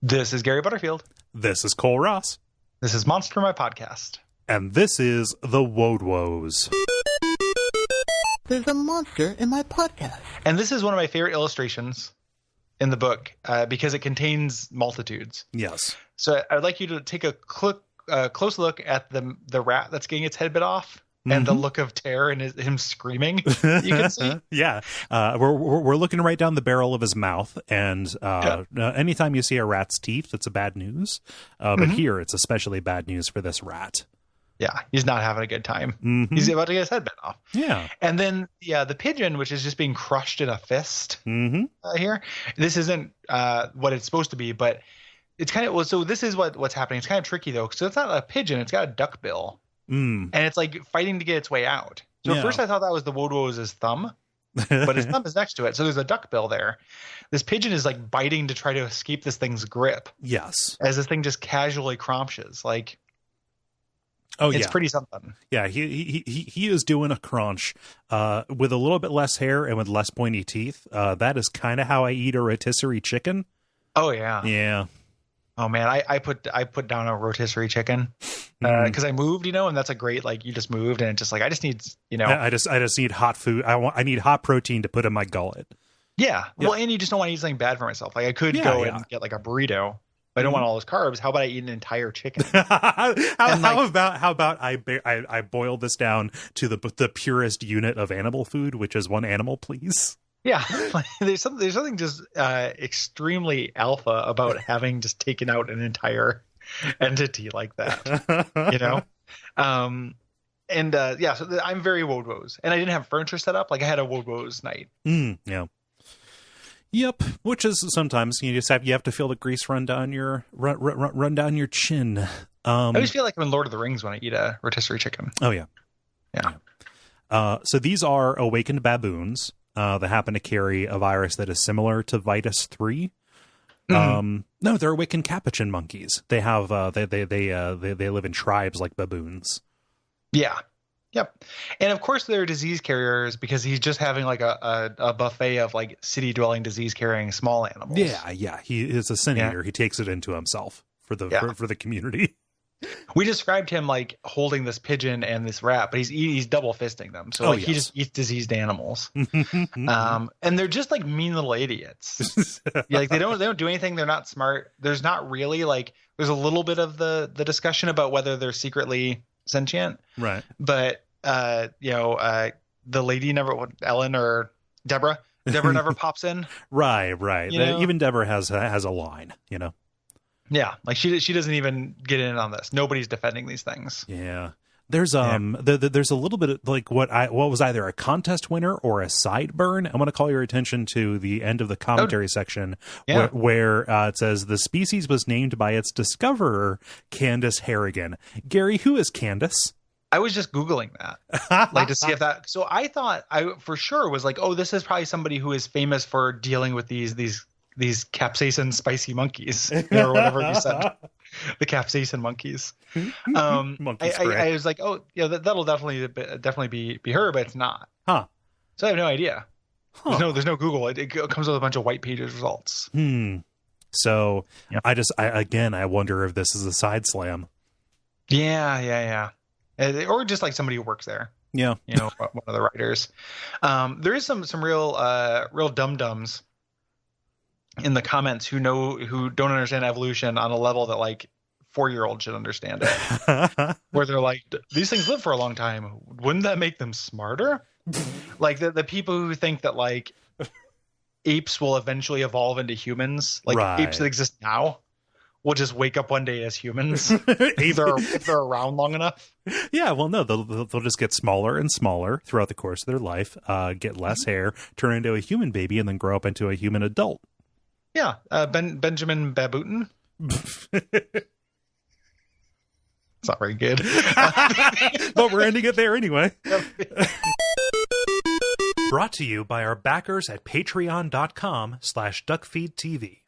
This is Gary Butterfield. This is Cole Ross. This is Monster My Podcast. And this is the Wodewose. There's a monster in my podcast. And this is one of my favorite illustrations in the book because it contains multitudes. Yes. So I'd like you to take a close look at the rat that's getting its head bit off. And the look of terror and him screaming, you can see. Yeah. We're looking right down the barrel of his mouth. And anytime you see a rat's teeth, it's a bad news. But here, it's especially bad news for this rat. Yeah, he's not having a good time. He's about to get his head bit off. Yeah. And then, the pigeon, which is just being crushed in a fist here. This isn't what it's supposed to be, but it's kind of, well, so this is what's happening. It's kind of tricky, though. So it's not a pigeon. It's got a duck bill. And it's like fighting to get its way out. So at first I thought that was the Wodewose's thumb, but his thumb is next to it. So there's a duck bill there. This pigeon is like biting to try to escape this thing's grip. Yes. As this thing just casually crunches. Like, it's pretty something. Yeah, he is doing a crunch with a little bit less hair and with less pointy teeth. That is kind of how I eat a rotisserie chicken. Oh, yeah. Yeah. Oh man, I put down a rotisserie chicken because I moved, and that's a great, like, you just moved and it's just like I just need, I just need hot food. I need hot protein to put in my gullet. Yeah. Well, and you just don't want to eat something bad for myself. Like I could go and get like a burrito, but I don't want all those carbs. How about I eat an entire chicken? How about I boil this down to the purest unit of animal food, which is one animal, please. Yeah, there's something just extremely alpha about having just taken out an entire entity like that, So I'm very Wodewose, and I didn't have furniture set up. Like I had a Wodewose night. Yeah. Yep. Which is sometimes you have to feel the grease run down your chin. I always feel like I'm in Lord of the Rings when I eat a rotisserie chicken. Oh yeah. Yeah. So these are awakened baboons. That happen to carry a virus that is similar to Vitus 3. No, they're awakened capuchin monkeys. They have they live in tribes like baboons. Yeah. Yep. And of course they're disease carriers because he's just having like a buffet of like city dwelling disease carrying small animals. Yeah. He is a sin eater. He takes it into himself for the community. We described him like holding this pigeon and this rat, but he's double fisting them. So he just eats diseased animals. And they're just like mean little idiots. Like they don't do anything. They're not smart. There's not really there's a little bit of the discussion about whether they're secretly sentient. Right. But the lady never, Ellen or Deborah never pops in. Right. Even Deborah has a line, Yeah, like she doesn't even get in on this. Nobody's defending these things. Yeah. There's there's a little bit of like what was either a contest winner or a sideburn. I want to call your attention to the end of the commentary section where it says the species was named by its discoverer, Candace Harrigan. Gary, who is Candace? I was just Googling that, like to see if that. So I thought I for sure was like, oh, this is probably somebody who is famous for dealing with these capsaicin spicy monkeys, or whatever you said, the capsaicin monkeys. I was like, oh, that'll definitely be her, but it's not. Huh? So I have no idea. Huh. There's no Google. It comes with a bunch of white pages results. So I wonder if this is a side slam. Yeah. Or just like somebody who works there. Yeah. One of the writers. There is some real dum-dums in the comments who don't understand evolution on a level that like 4-year-olds should understand it. Where they're like, these things live for a long time. Wouldn't that make them smarter? Like the people who think that like apes will eventually evolve into humans, like apes that exist now will just wake up one day as humans if they're around long enough. Yeah, well, no, they'll just get smaller and smaller throughout the course of their life, get less hair, turn into a human baby, and then grow up into a human adult. Yeah, Benjamin Babutin. It's not very good. But we're ending it there anyway. Brought to you by our backers at patreon.com/Duckfeed.tv.